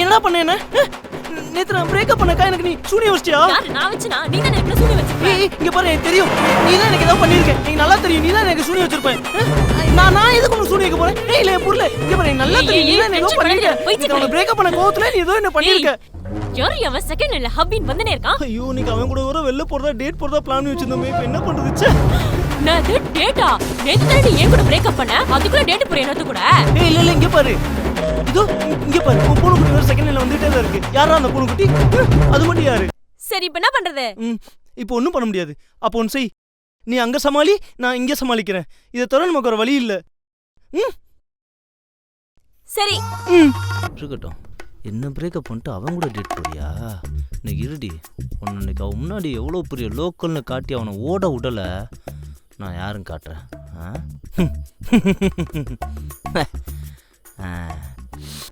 என்ன பண்ண என்ன நேத்து நான் பிரேக்கப் பண்ணக்கா எனக்கு நீ சூனிய வச்சியா? நான் வச்சனா? நீ தான் எனக்கு சூனிய வச்சிருப்ப. இங்க பாரு எனக்கு தெரியும். நீ தான் எனக்கு ஏதோ பண்ணிருக்க. எனக்கு நல்லா தெரியும். நீ தான் எனக்கு சூனிய வச்சிருப்ப. நான் எதுக்கு உனக்கு சூனிய வைக்க போறேன்? இல்ல புரியல. இங்க பாரு எனக்கு நல்லா தெரியும். நீ தான் ஏதோ பண்ணிருக்க. நான் பிரேக்கப் பண்ண கோவத்துல நீ ஏதோ என்ன பண்ணிருக்க. யாரு அவன் செகண்ட் இல்ல ஹப்பின் வந்துனே இருக்கான். ஐயோ நீ அவன் கூட வர வெளில போறதா டேட் போறதா பிளான் வச்சிருந்தோமே இப்போ என்ன பண்றது? நான் டேட்டா நேத்து தான் நீ ஏன் கூட பிரேக்கப் பண்ண? அதுக்குள்ள டேட் போற என்னது கூட? இல்ல இங்க பாரு. இதோ இங்க பாரு. உன் பொண்ணு குட்டி ஒரு செகண்ட் லைன்ல வந்துட்டே தான் இருக்கு. யாரா அந்த பொண்ணு குட்டி? அது மட்டும் யாரு? சரி இப்போ என்ன பண்றது? இப்போ ஒண்ணும் பண்ண முடியாது. அப்போ ஒன்னு செய். நீ அங்க சமாளி, நான் இங்க சமாளிக்கிறேன். இத தவிர நமக்கு ஒரு வழி இல்ல. சரி. இருக்கட்டும். என்ன பிரேக்கப் பண்ணிட்டு அவன் கூட டேட் போறியா? இன்னைக்கு இருடி. ஒன்று இன்னைக்கு அவன் முன்னாடி எவ்வளோ பெரிய லோக்கல்னு காட்டி அவனை ஓட விடல. நான் யாரும் காட்டுறேன்.